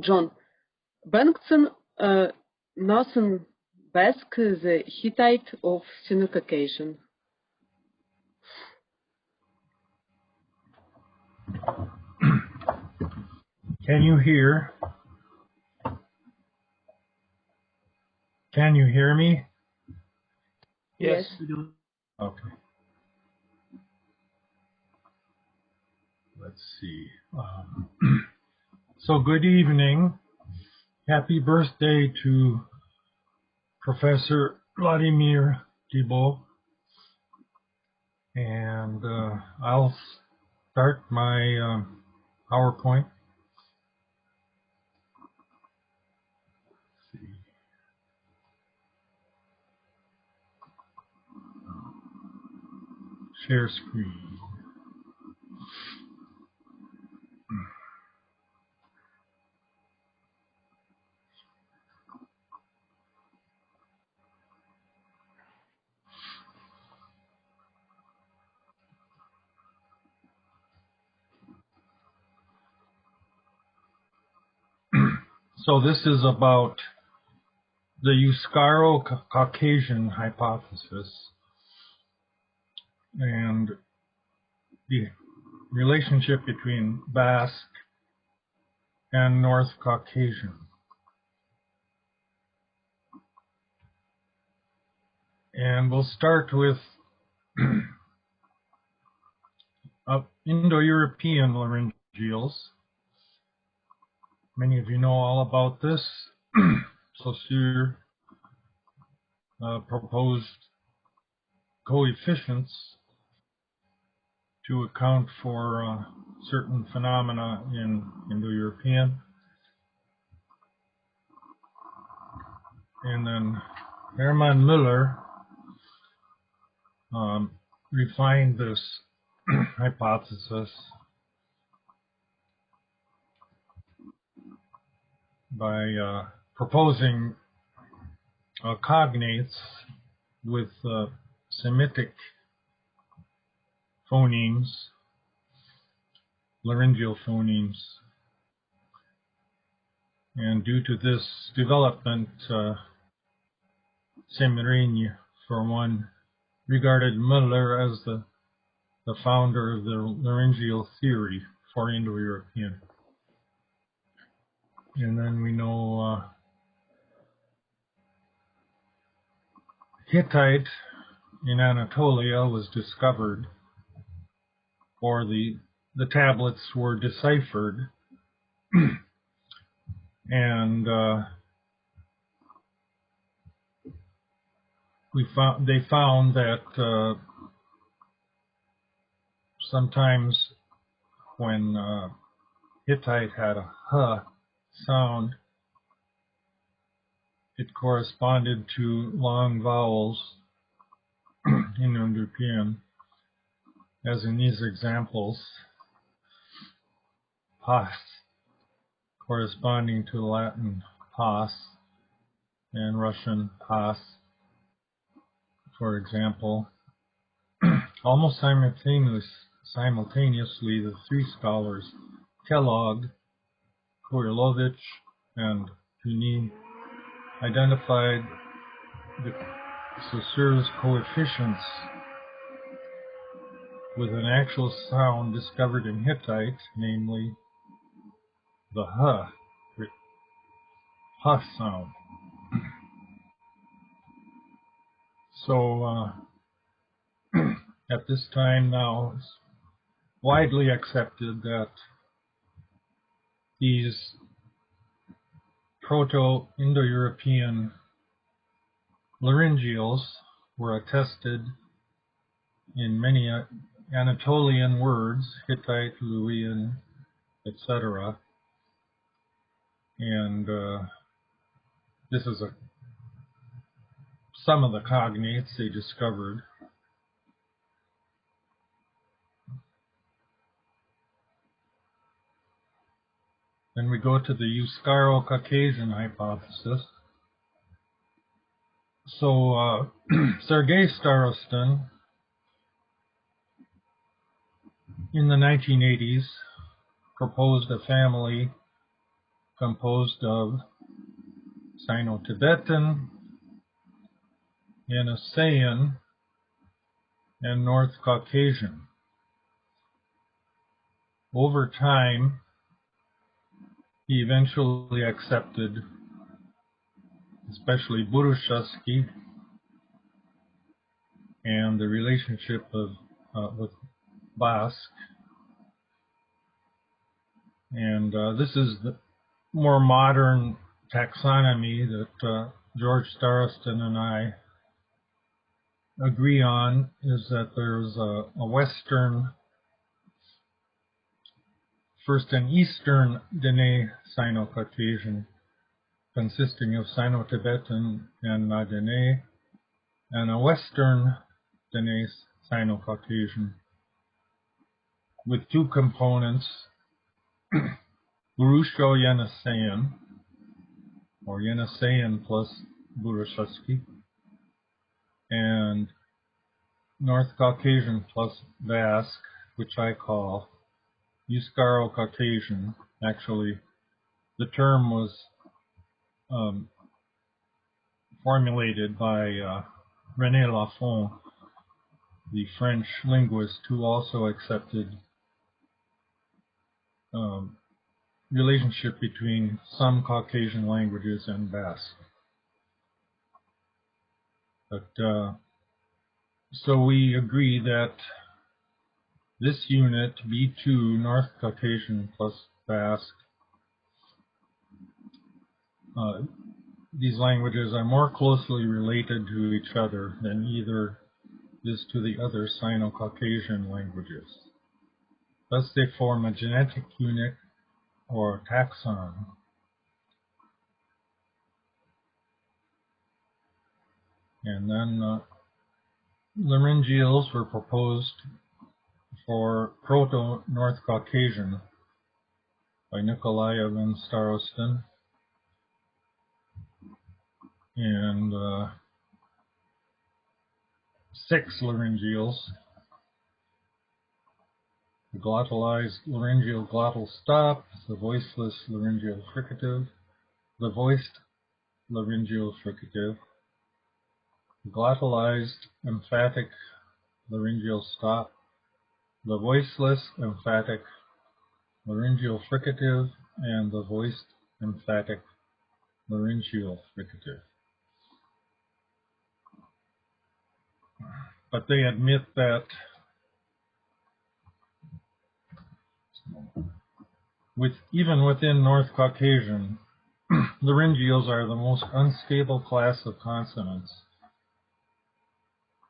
John. Bengtson, Northern Basque, the Hittite of Sino-Caucasian. Can you hear? Can you hear me? Yes. Okay. Let's see. So good evening. Happy birthday to Professor Vladimir Dybă. And I'll start my PowerPoint. Let's see. Share screen. So this is about the Euskarro-Caucasian hypothesis and the relationship between Basque and North Caucasian. And we'll start with Indo-European Laryngeals. Many of you know all about this. Saussure proposed coefficients to account for certain phenomena in Indo-European. And then Hermann Müller refined this hypothesis by proposing cognates with Semitic phonemes, laryngeal phonemes. And due to this development, Semmelrogge, for one, regarded Müller as the founder of the laryngeal theory for Indo-European. And then we know Hittite in Anatolia was discovered, or the tablets were deciphered, and they found that sometimes when Hittite had a h sound, it corresponded to long vowels in Indo-European, as in these examples, pas, corresponding to Latin pas, and Russian pas, for example. Almost simultaneously, the three scholars, Kellogg, Kurilovich, and Cuny, identified the Saussure's coefficients with an actual sound discovered in Hittite, namely the h sound. So at this time now, it's widely accepted that these Proto-Indo-European laryngeals were attested in many Anatolian words, Hittite, Luwian, etc. And this is some of the cognates they discovered. Then we go to the Euskarro-Caucasian hypothesis. So Sergei Starostin, in the 1980s, proposed a family composed of Sino-Tibetan, Yeniseian, and North Caucasian. Over time, he eventually accepted especially Burushaski and the relationship with Basque. And this is the more modern taxonomy that George Starostin and I agree on, is that there's a Western, first an Eastern Dene Sino-Caucasian consisting of Sino-Tibetan and Na-Dene, and a Western Dene Sino-Caucasian with two components, Burusho-Yeniseian, or Yeniseian plus Burushaski, and North Caucasian plus Basque, which I call Euskaro-Caucasian. Actually, the term was formulated by René Lafont, the French linguist, who also accepted relationship between some Caucasian languages and Basque. But so we agree that this unit, B2, North Caucasian plus Basque, these languages are more closely related to each other than either is to the other Sino-Caucasian languages. Thus they form a genetic unit or taxon. And then Laryngeals were proposed for Proto-North Caucasian by Nikolaev and Starostin. And 6 laryngeals: the glottalized laryngeal glottal stop, the voiceless laryngeal fricative, the voiced laryngeal fricative, the glottalized emphatic laryngeal stop, the voiceless emphatic laryngeal fricative, and the voiced emphatic laryngeal fricative. But they admit that even within North Caucasian, laryngeals are the most unstable class of consonants.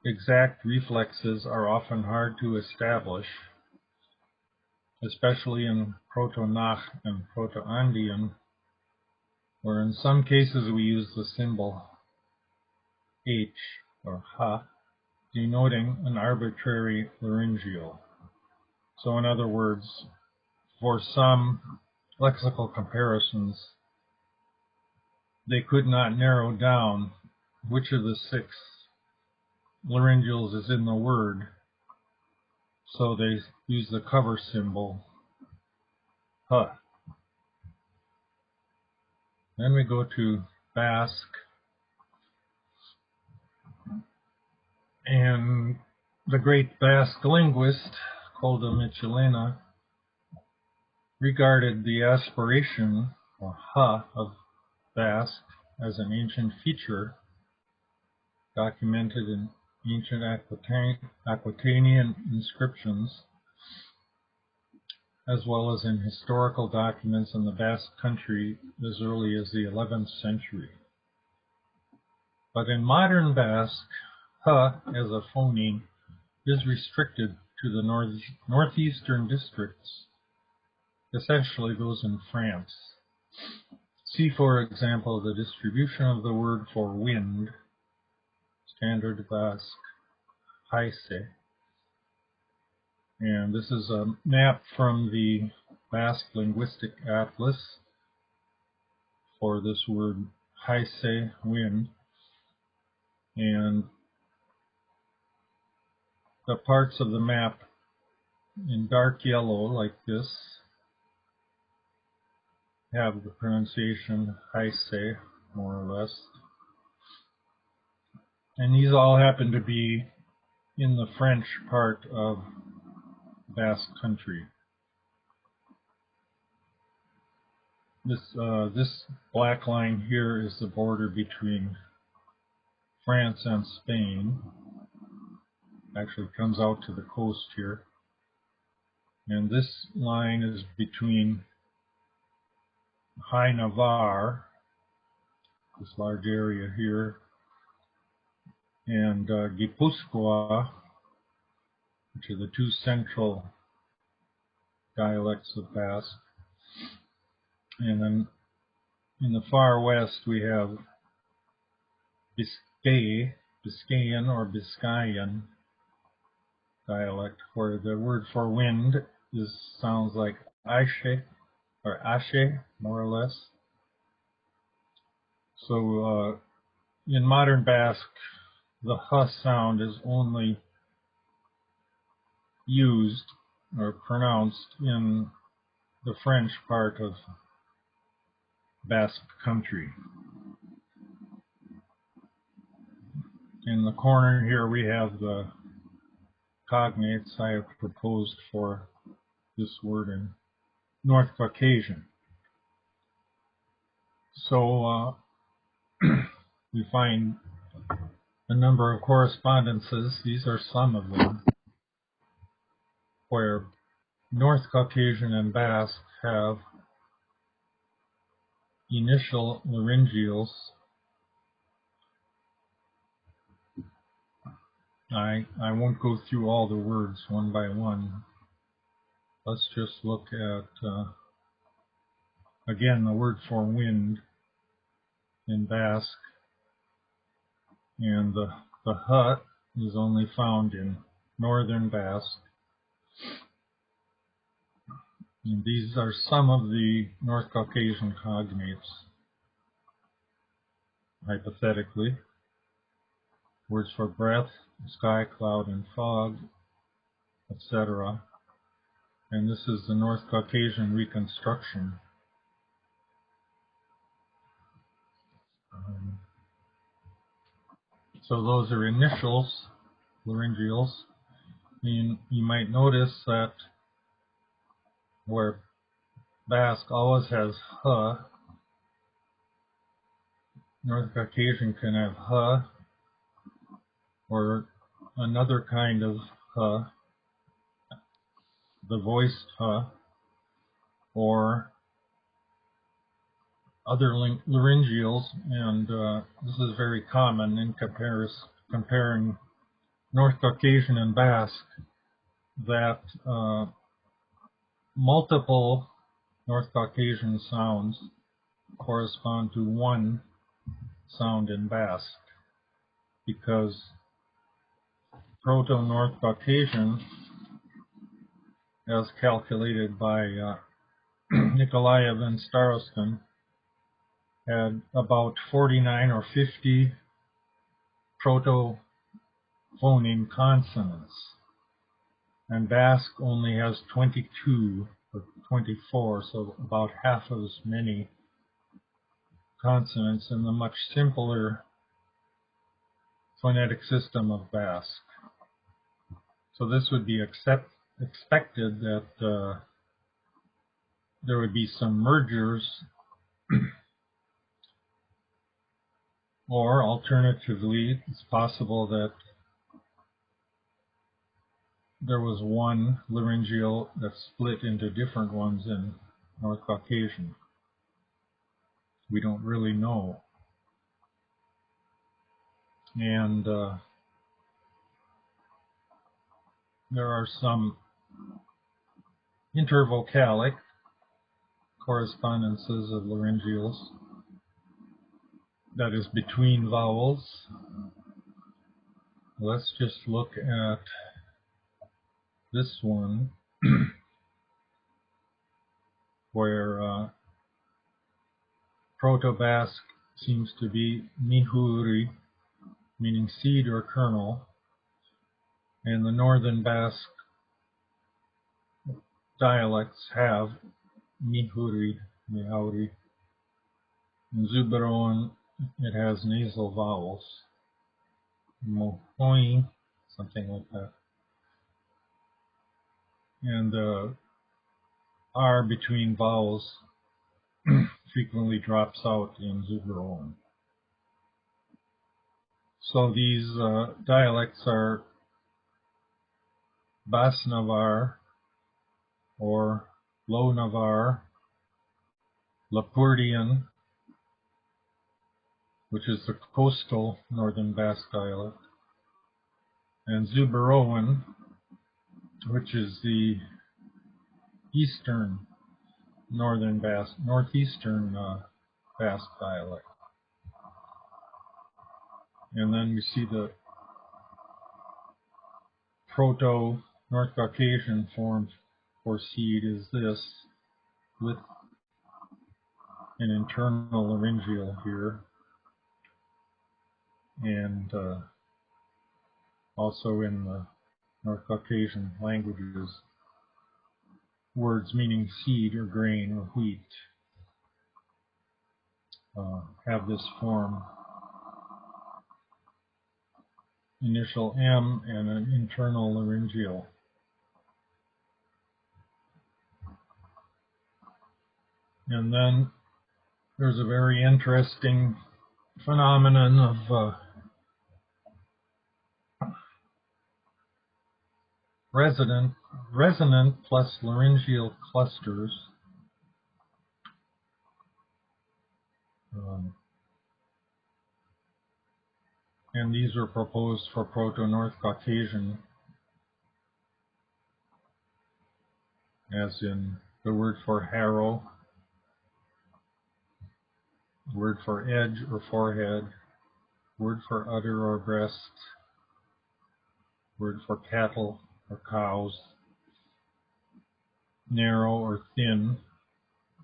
Exact reflexes are often hard to establish, especially in Proto-Nach and Proto-Andean, where in some cases we use the symbol H or Ha, denoting an arbitrary laryngeal. So in other words, for some lexical comparisons, they could not narrow down which of the 6 laryngeals is in the word, so they use the cover symbol Ha. Then we go to Basque, and the great Basque linguist, Kolda Michelena, regarded the aspiration, or Ha, of Basque as an ancient feature documented in ancient Aquitanian inscriptions, as well as in historical documents in the Basque country as early as the 11th century. But in modern Basque, Ha as a phoneme is restricted to the northeastern districts, essentially those in France. See, for example, the distribution of the word for wind, Standard Basque, Haise. And this is a map from the Basque Linguistic Atlas for this word Haise, wind. And the parts of the map in dark yellow, like this, have the pronunciation Haise, more or less. And these all happen to be in the French part of Basque country. This black line here is the border between France and Spain. Actually comes out to the coast here. And this line is between High Navarre, this large area here, and Gipuzkoa, which are the two central dialects of Basque. And then in the far west we have Biscayan or Biscayan dialect, where the word for wind sounds like Aishe or Ashe, more or less. So in modern Basque, the H sound is only used or pronounced in the French part of Basque country. In the corner here we have the cognates I have proposed for this word in North Caucasian. So we find a number of correspondences, these are some of them, where North Caucasian and Basque have initial laryngeals. I won't go through all the words one by one. Let's just look at, again, the word for wind in Basque. And the H is only found in northern Basque. And these are some of the North Caucasian cognates, hypothetically. Words for breath, sky, cloud, and fog, etc. And this is the North Caucasian reconstruction. So those are initials, laryngeals. You might notice that where Basque always has H, North Caucasian can have H, or another kind of H, the voiced H, or other laryngeals, and this is very common in comparing North Caucasian and Basque, that multiple North Caucasian sounds correspond to one sound in Basque, because Proto-North Caucasian, as calculated by Nikolaev and Starostin, had about 49 or 50 proto-phoneme consonants, and Basque only has 22 or 24, so about half as many consonants in the much simpler phonetic system of Basque. So this would be expected that there would be some mergers, or alternatively, it's possible that there was one laryngeal that split into different ones in North Caucasian. We don't really know. And there are some intervocalic correspondences of laryngeals, that is between vowels. Let's just look at this one where Proto-Basque seems to be mihuri, meaning seed or kernel, and the Northern Basque dialects have mihuri, Mehauri. In Zuberoan, it has nasal vowels. Mohoi, something like that. And the R between vowels frequently drops out in Zuberoan. So these dialects are Bas Navar or Low Navar, Lapurdian, which is the coastal northern Basque dialect, and Zuberoan, which is the eastern northern Basque, northeastern Basque dialect. And then we see the Proto-North Caucasian form for seed is this, with an internal laryngeal here, and also in the North Caucasian languages, words meaning seed or grain or wheat have this form, initial M and an internal laryngeal. And then there's a very interesting phenomenon of resonant plus laryngeal clusters. And these were proposed for Proto-North Caucasian, as in the word for harrow, word for edge or forehead, word for udder or breast, word for cattle or cows, narrow or thin,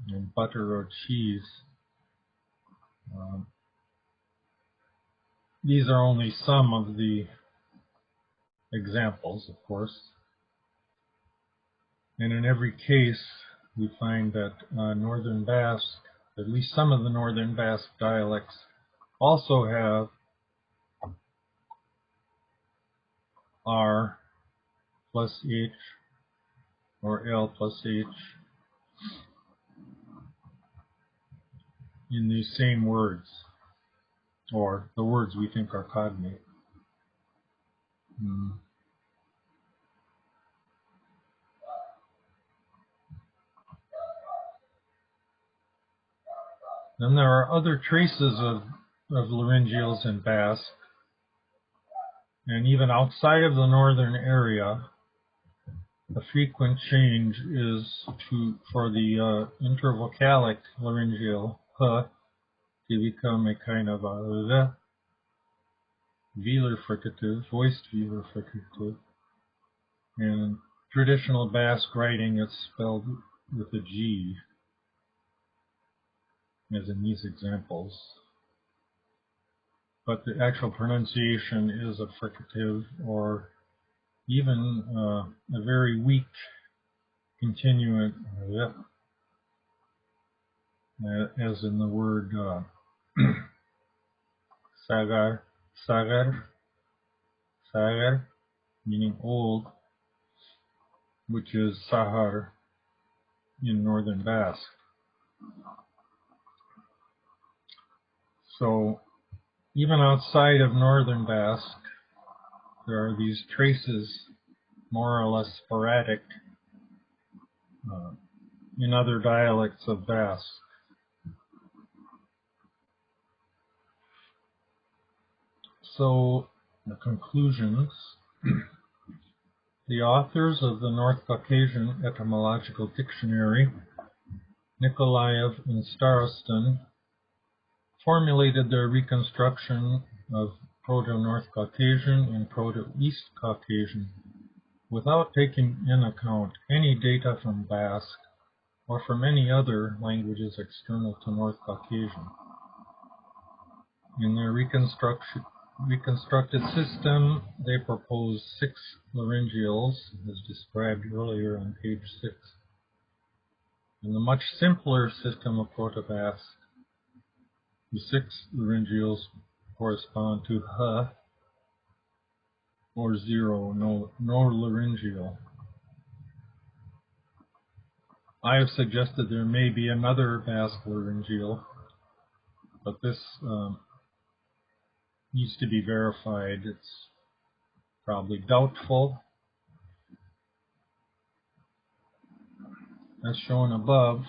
and butter or cheese. These are only some of the examples, of course. And in every case, we find that Northern Basque, at least some of the Northern Basque dialects, also have R plus H or L plus H in these same words, or the words we think are cognate. Then there are other traces of laryngeals in Basque, and even outside of the northern area, a frequent change is for the intervocalic laryngeal h to become a kind of a velar fricative, voiced velar fricative. And in traditional Basque writing, it's spelled with a G, as in these examples. But the actual pronunciation is a fricative, or even a very weak continuant, as in the word sagar, meaning old, which is sahar in northern Basque. So even outside of northern Basque, there are these traces, more or less sporadic, in other dialects of Basque. So, the conclusions. The authors of the North Caucasian Etymological Dictionary, Nikolaev and Starostin, formulated their reconstruction of Proto-North Caucasian and Proto-East Caucasian without taking in account any data from Basque or from any other languages external to North Caucasian. In their reconstructed system, they propose 6 laryngeals, as described earlier on page 6, In the much simpler system of Proto-Basque, the 6 laryngeals correspond to h or 0, no laryngeal. I have suggested there may be another Basque laryngeal, but this needs to be verified. It's probably doubtful. As shown above,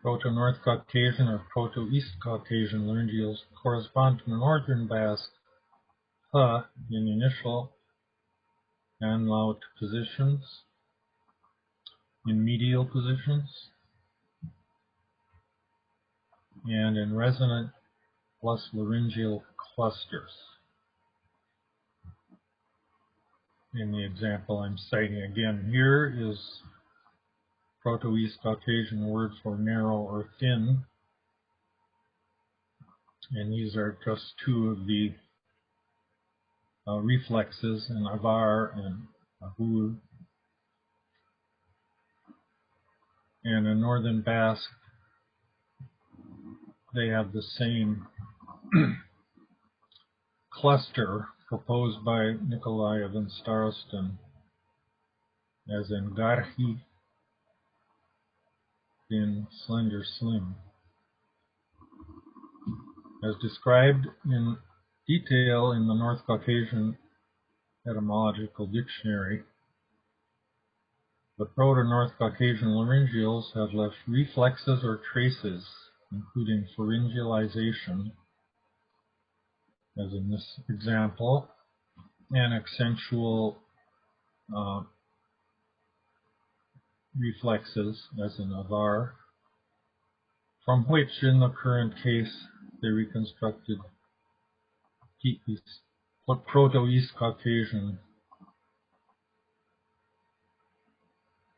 Proto-North Caucasian or Proto-East Caucasian laryngeals correspond to Northern Basque h in initial and laut positions, in medial positions, and in resonant plus laryngeal clusters. In the example I'm citing again here is Proto-East Caucasian word for narrow or thin, and these are just 2 of the reflexes in avar and ahul. And in Northern Basque, they have the same cluster proposed by Nikolaev and Starostin as in garhi, in slender, slim. As described in detail in the North Caucasian Etymological Dictionary, the Proto-North Caucasian laryngeals have left reflexes or traces, including pharyngealization, as in this example, and accentual reflexes, as in avar, from which, in the current case, they reconstructed Proto-East Caucasian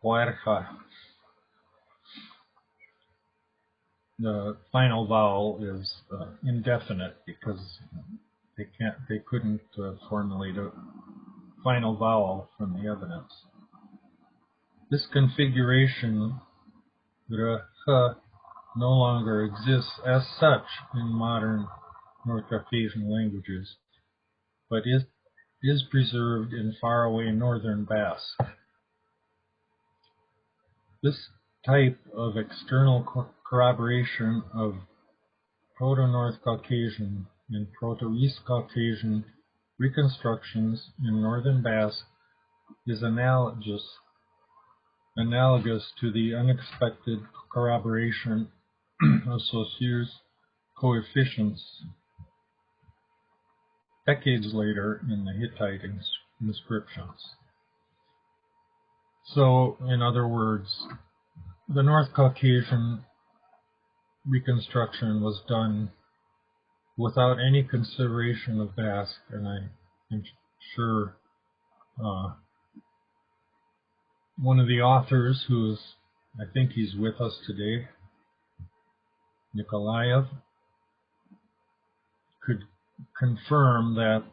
huerja. The final vowel is indefinite because they couldn't formulate a final vowel from the evidence. This configuration, rh, no longer exists as such in modern North Caucasian languages, but is preserved in faraway Northern Basque. This type of external corroboration of Proto-North Caucasian and Proto-East Caucasian reconstructions in Northern Basque is analogous to the unexpected corroboration of Saussure's coefficients decades later in the Hittite inscriptions. So, in other words, the North Caucasian reconstruction was done without any consideration of Basque, and I'm sure one of the authors, I think he's with us today, Nikolaev, could confirm that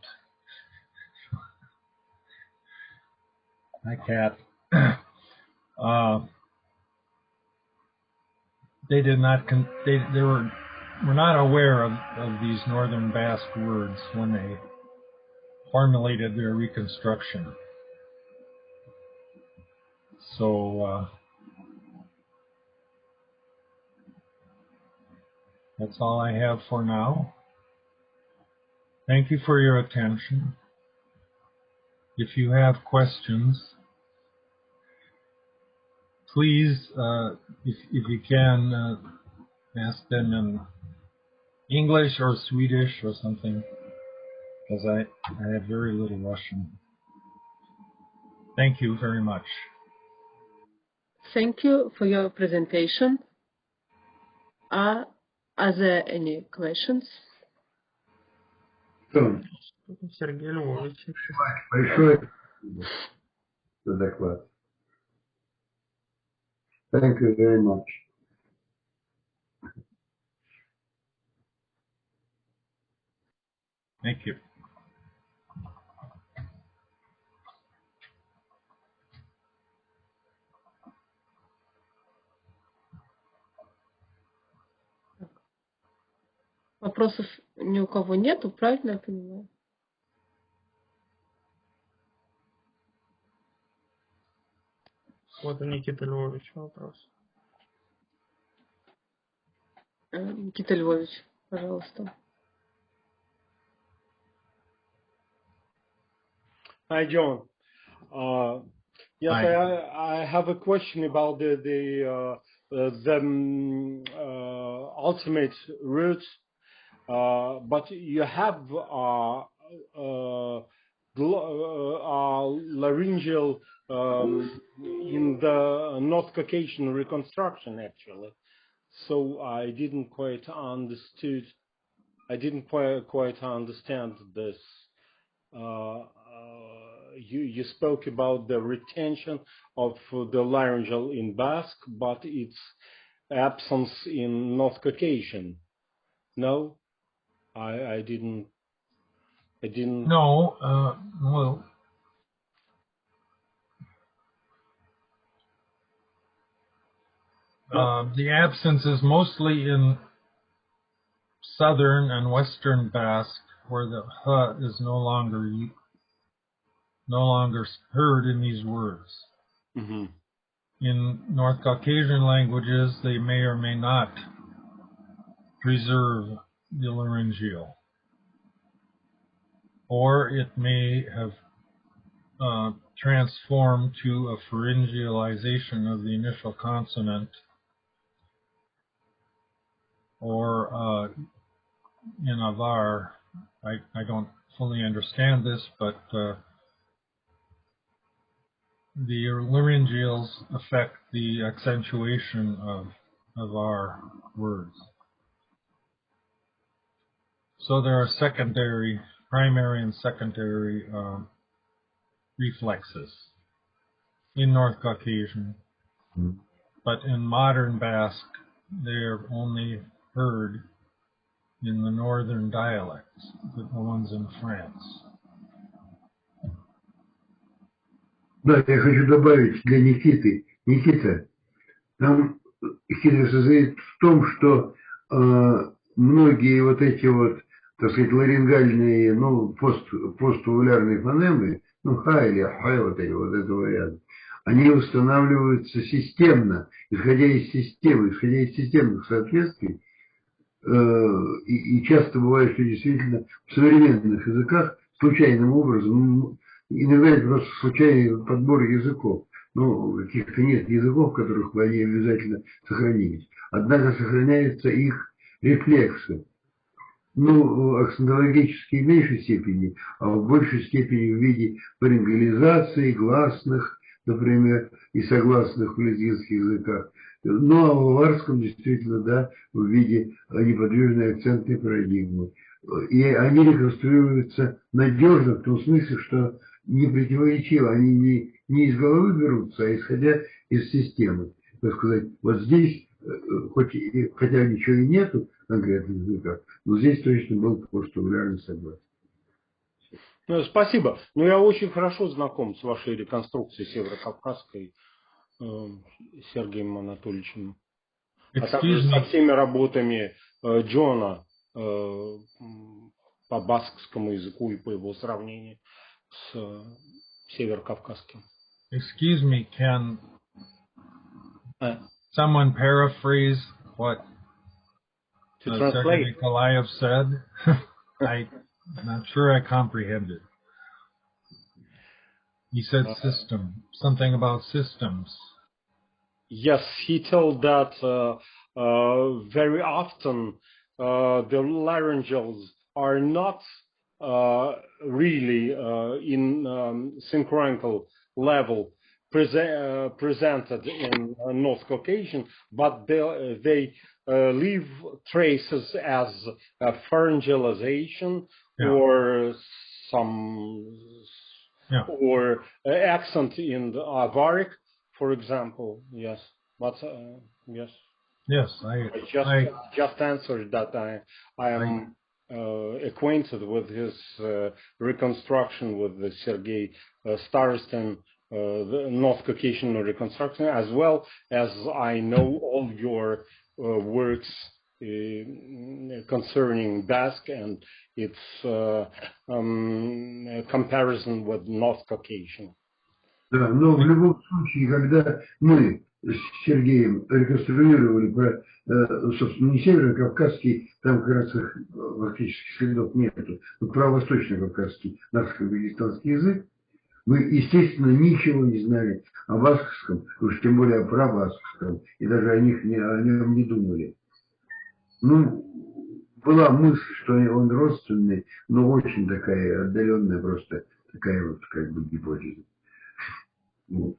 my cat they did not they were not aware of these Northern Basque words when they formulated their reconstruction. So that's all I have for now. Thank you for your attention. If you have questions, please, if you can, ask them in English or Swedish or something, because I have very little Russian. Thank you very much. Thank you for your presentation. Are there any questions? Сергей Львович. Большое за доклад. Thank you very much. Thank you. Вопросов ни у кого нету, правильно я понимаю? Вот у Никиты Львовича вопрос. Никита Львович, пожалуйста. Hi, John. Yes, Hi. I have a question about the ultimate roots, but you have laryngeal in the North Caucasian reconstruction, actually. So I didn't quite understood. I didn't quite understand this. You spoke about the retention of the laryngeal in Basque, but its absence in North Caucasian. No, I didn't. No, well, the absence is mostly in southern and western Basque, where the h is no longer heard in these words. Mm-hmm. In North Caucasian languages, they may or may not preserve the laryngeal, or it may have transformed to a pharyngealization of the initial consonant, or in Avar, I don't fully understand this, but the laryngeals affect the accentuation of our words. So there are primary and secondary reflexes in North Caucasian, but in modern Basque, they're only heard in the northern dialects, the ones in France. Да, я хочу добавить для Никиты. Никита, там хитрость состоит в том, что многие вот эти вот, так сказать, ларингальные, ну, поствулярные фонемы, ну, ха или ха, вот этого ряда, они устанавливаются системно, исходя из системных соответствий, и часто бывает, что действительно в современных языках случайным образом, иногда это просто случайный подбор языков, но каких-то нет языков, в которых бы они обязательно сохранились. Однако сохраняются их рефлексы. Ну, акцентологические в меньшей степени, а в большей степени в виде ларингализации, гласных, например, и согласных в лезгинских языках. Ну, а в аварском действительно, да, в виде неподвижной акцентной парадигмы. И они реконструируются надежно в том смысле, что не противоречиво, они не из головы берутся, а исходя из системы. Так сказать, вот здесь, хотя ничего и нету конкретных языках, но здесь точно был постулярный согласен. Ну, спасибо. Ну, я очень хорошо знаком с вашей реконструкцией северокавказской, Сергеем Анатольевичем. А также со всеми работами Джона по баскскому языку и по его сравнению с северокавказским. Excuse me, can someone paraphrase what Sergei Nikolaev said? I'm not sure I comprehended. He said system, something about systems. Yes, he told that very often the laryngeals are not really in synchronical level presented in North Caucasian, but they leave traces as a pharyngealization or some or accent in the Avaric, for example. Yes, but yes. Yes, I just answered that I am acquainted with his reconstruction with the Sergei Starostin, the North Caucasian reconstruction, as well as I know all your works concerning Basque and its comparison with North Caucasian. Да, но в любом случае, когда мы с Сергеем реконструировали про, собственно, не северо-кавказский, там как раз их фактически следов нету, но про восточно-кавказский, нацко-дагестанский язык, мы, естественно, ничего не знали о баскском, уж тем более о прабаскском, и даже о нем не думали. Ну, была мысль, что он родственный, но очень такая отдаленная, просто такая вот как бы гипотеза. Вот.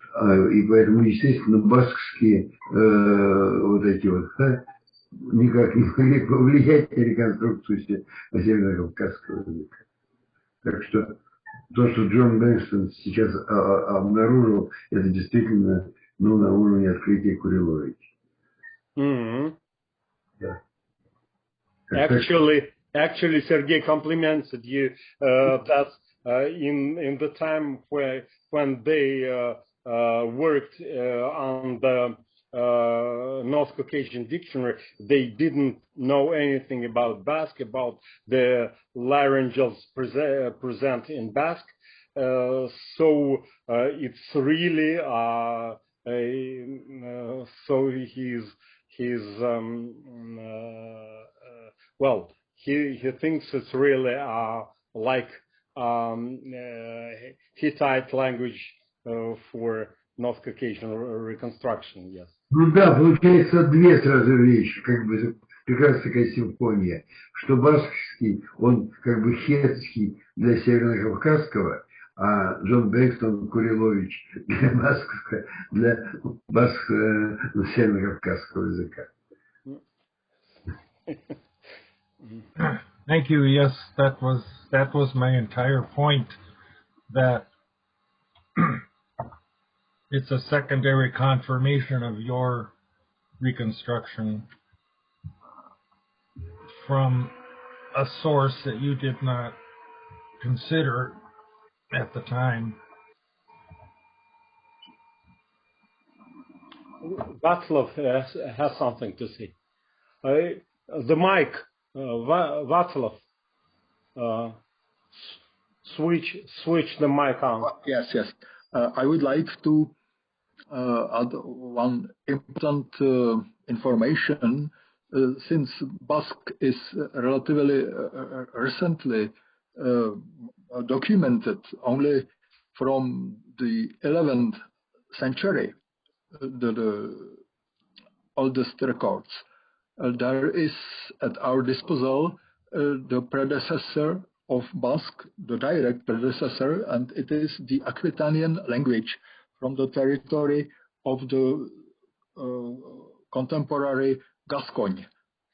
И поэтому, естественно, баскские вот эти вот никак не могли повлиять на реконструкцию северо-кавказского языка. Так что то, что Джон Бengtson сейчас обнаружил, это действительно на уровне открытия Куриловича. Mm-hmm. Да. Actually, Sergei complimented you that in the time when they worked on the North Caucasian dictionary, they didn't know anything about Basque, about the Laryngeals present in Basque. So it's really so he thinks it's really like Hittite language for North Caucasian reconstruction, yes. Ну да, получается две сразу вещи, как бы как раз такая симфония, что баскский, он как бы хетский для северо-кавказского, а Джон Бengtson Курилович для северо-кавказского языка. Thank you. Yes, that was my entire point, that it's a secondary confirmation of your reconstruction from a source that you did not consider at the time. Václav has something to say. The mic, Václav, switch the mic on. Yes. I would like to add one important information. Since Basque is relatively recently documented, only from the 11th century, the oldest records, there is at our disposal the predecessor of Basque, the direct predecessor, and it is the Aquitanian language from the territory of the contemporary Gascogne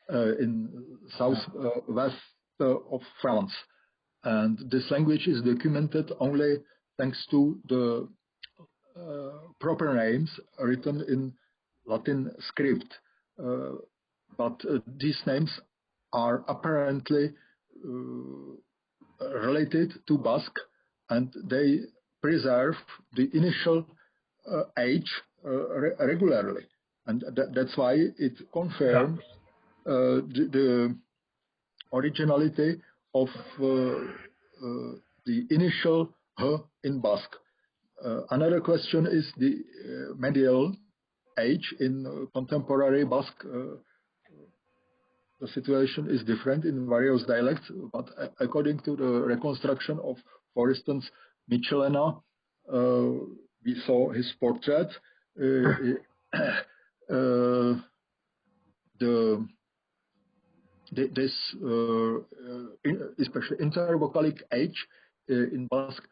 in southwest of France. And this language is documented only thanks to the proper names written in Latin script. But these names are apparently related to Basque, and they preserve the initial age regularly, and that's why it confirms the originality of the initial h in Basque. Another question is the medial age in contemporary Basque. The situation is different in various dialects, but according to the reconstruction of, for instance, Michelena, we saw his portrait. Especially intervocalic age in Basque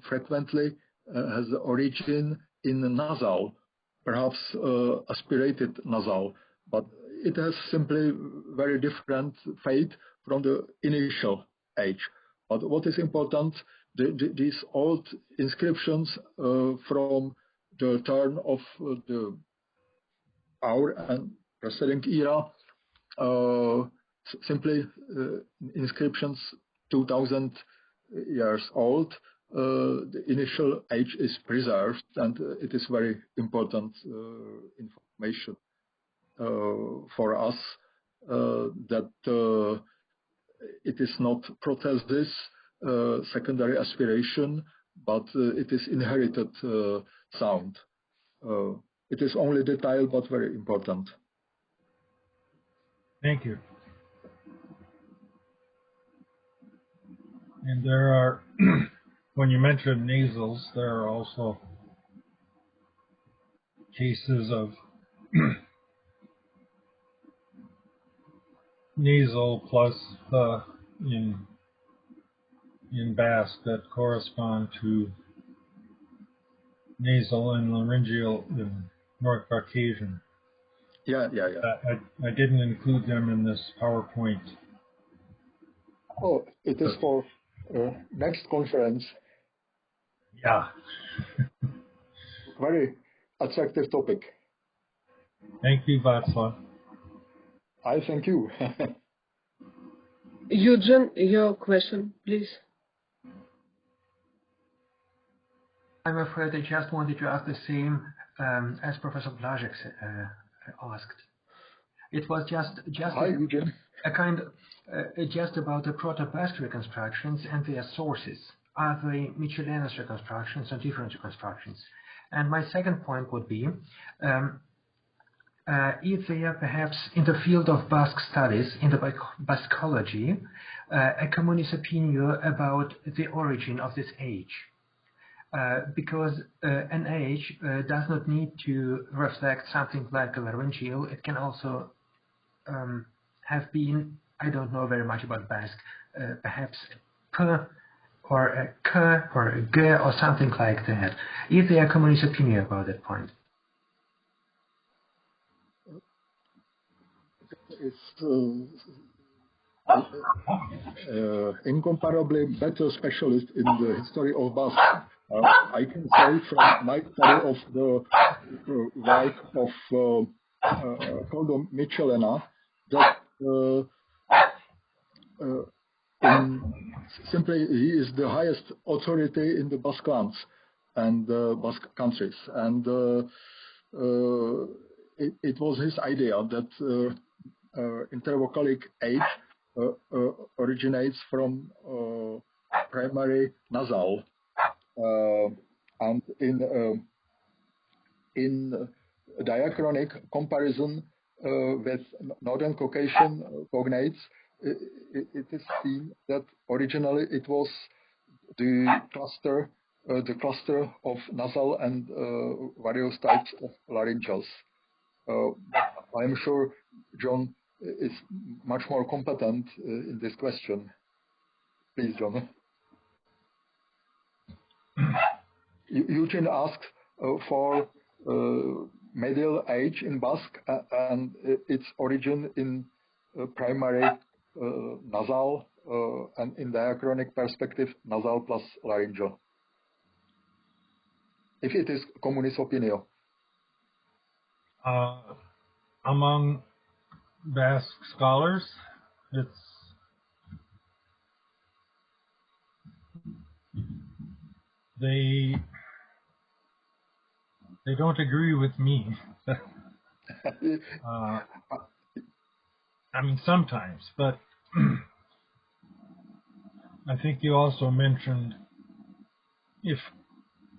frequently has the origin in nasal, perhaps aspirated nasal, but it has simply very different fate from the initial age. But what is important, these old inscriptions from the turn of our and preceding era, simply inscriptions 2000 years old, the initial age is preserved, and it is very important information for us. that it is not prothesis, secondary aspiration, but it is inherited sound. It is only detail, but very important. Thank you. And there are, when you mention nasals, there are also cases of nasal plus in Basque that correspond to nasal and laryngeal in North Caucasian. Yeah. I didn't include them in this PowerPoint. Oh, it is for next conference. Yeah. Very attractive topic. Thank you, Václav. I thank you. Eugen, your question, please. I'm afraid I just wanted to ask the same as Professor Blazek asked. It was just Hi, Eugen. a kind just about the Proto-Basque reconstructions and their sources. Are they miscellaneous reconstructions or different reconstructions? And my second point would be, if they are perhaps in the field of Basque studies, in the Bascology, a communist opinion about the origin of this age. Because an age does not need to reflect something like a laryngeal. It can also have been, I don't know very much about Basque, perhaps p or a k or a g or something like that. If there are communist opinion about that point. It's incomparably better specialist in the history of Basque. I can say from my study of the work of Koldo Michelena that simply he is the highest authority in the Basque lands and Basque countries, and it was his idea that Intervocalic age originates from primary nasal, and in diachronic comparison with Northern Caucasian cognates, it is seen that originally it was the cluster of nasal and various types of laryngeals. I am sure John is much more competent in this question. Please, John. Eugene asked for medial age in Basque and its origin in primary nasal and in diachronic perspective nasal plus laryngeal. If it is communist opinion. Among Basque scholars, they don't agree with me. I mean, sometimes, but I think you also mentioned if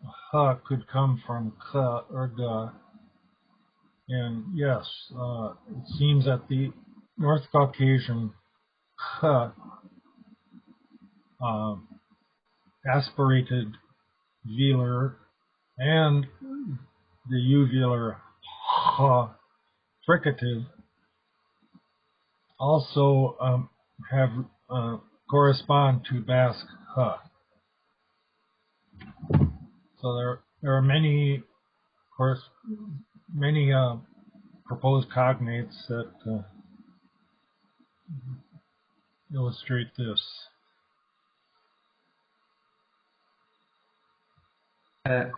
ha could come from ka or ga. And yes, it seems that the North Caucasian ha aspirated velar and the uvular ha fricative also have correspond to Basque ha. So there are many proposed cognates that illustrate this.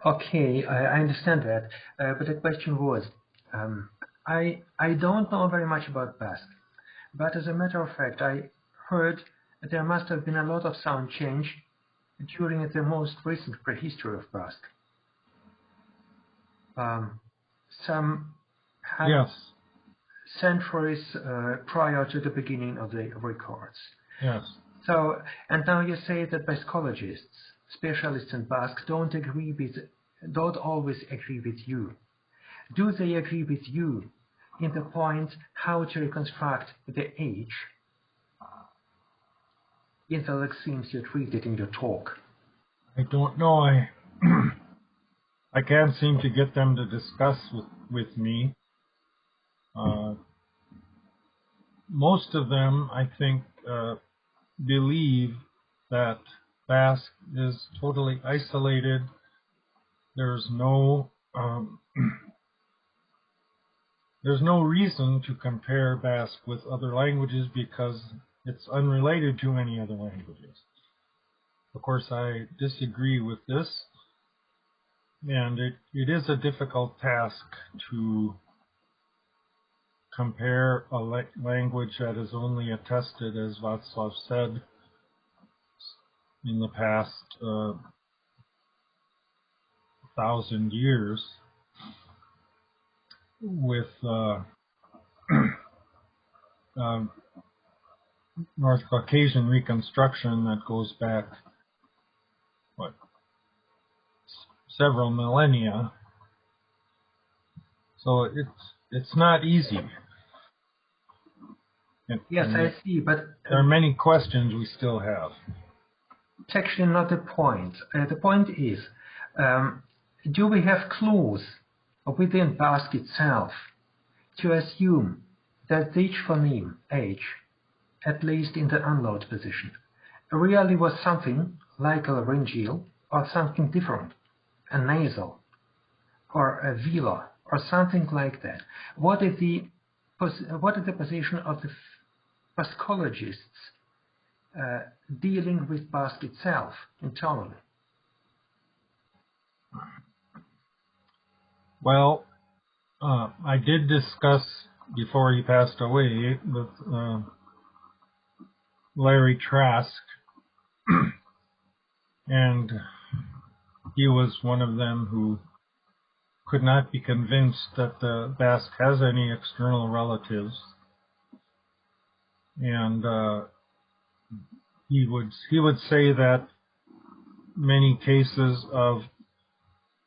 Okay, I understand that, but the question was, I don't know very much about Basque, but as a matter of fact, I heard that there must have been a lot of sound change during the most recent prehistory of Basque. centuries prior to the beginning of the records. Yes. So, and now you say that Bascologists, specialists in Basque, don't always agree with you. Do they agree with you in the point how to reconstruct the age in the lexemes you treated in your talk? I don't know. I can't seem to get them to discuss with me. Most of them, I think, believe that Basque is totally isolated. There's no reason to compare Basque with other languages because it's unrelated to any other languages. Of course, I disagree with this, and it is a difficult task to compare a language that is only attested, as Václav said, in the past 1,000 years, with North Caucasian reconstruction that goes back, several millennia. So it's not easy. Yes, I see, but there are many questions we still have. It's actually not the point. The point is, do we have clues within Basque itself to assume that each phoneme, H, at least in the unload position, really was something like a laryngeal or something different, a nasal or a velar or something like that? What is the position of the Bascologists dealing with Basque itself internally? Well, I did discuss before he passed away with Larry Trask, and he was one of them who could not be convinced that the Basque has any external relatives, and he would say that many cases of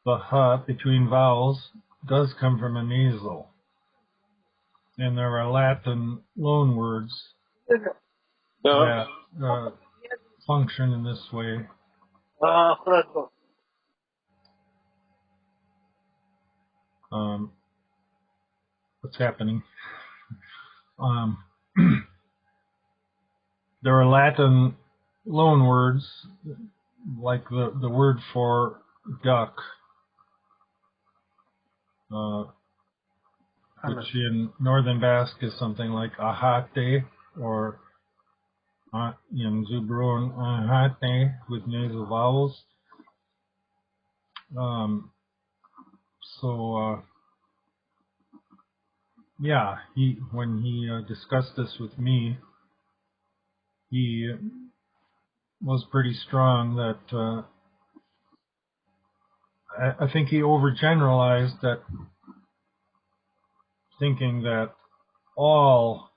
the h between vowels does come from a nasal, and there are Latin loan words that function in this way. What's happening? There are Latin loan words, like the word for duck, which in Northern Basque is something like ahate, or in Zubron ahate with nasal vowels. Yeah, when he discussed this with me, he was pretty strong that I think he overgeneralized that, thinking that all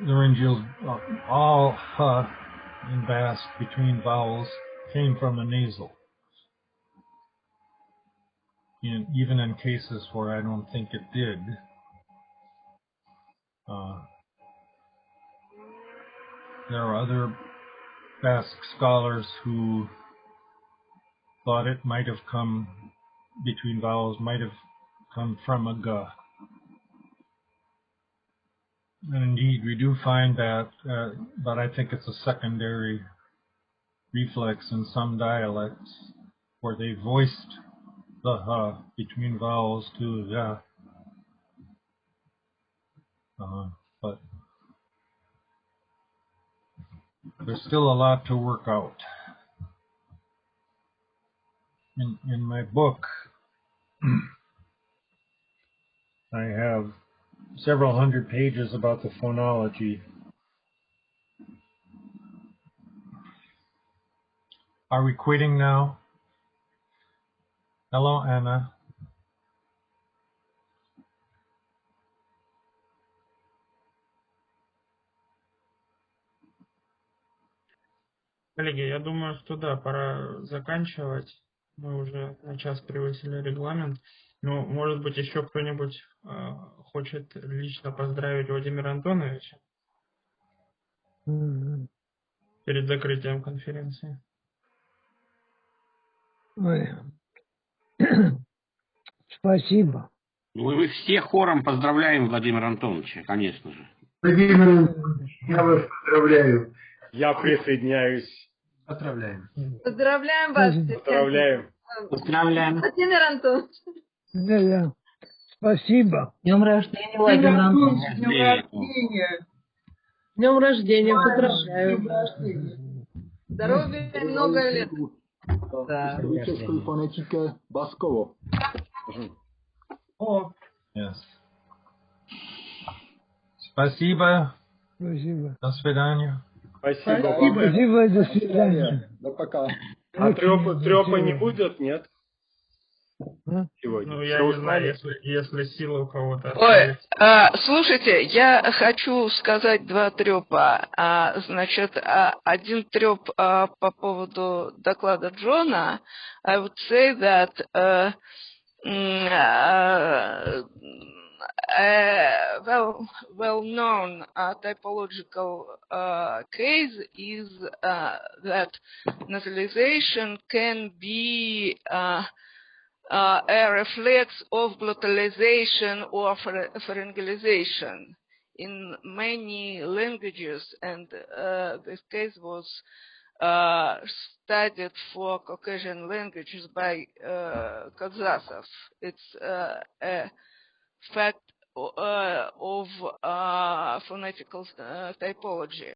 laryngeals, all h in Basque between vowels came from a nasal. Even in cases where I don't think it did. There are other Basque scholars who thought it might have come between vowels, might have come from a g. And indeed, we do find that, but I think it's a secondary reflex in some dialects where they voiced the h between vowels to the but there's still a lot to work out. In my book, I have several hundred pages about the phonology. Are we quitting now? Hello, Anna. Коллеги, я думаю, что да, пора заканчивать. Мы уже на час превысили регламент. Ну, может быть, еще кто-нибудь хочет лично поздравить Владимира Антоновича перед закрытием конференции. Ой. Спасибо. Мы все хором поздравляем Владимира Антоновича, конечно же. Владимир Антонович, я вас поздравляю. Я присоединяюсь. Поздравляем. Поздравляем вас. Поздравляем. Поздравляем. Владимир Антонович. Да. Спасибо. Днем рождения, Владимир Антонович. Днем рождения. Днем рождения, поздравляю. Здоровья и много лет. Да. Исторической фонетике басково. Yes. Спасибо. Спасибо. До свидания. Спасибо. Спасибо, до свидания. До пока. А трёпа не будет, нет? А? Сегодня. Ну, я не знаю, если сила у кого-то. Ой, слушайте, я хочу сказать два трёпа. Значит, один трёп по поводу доклада Джона. I would say that well-known typological case is that nasalization can be a reflex of glottalization or pharyngalization in many languages, and this case was studied for Caucasian languages by Kozasov. It's a fact of phonetical typology.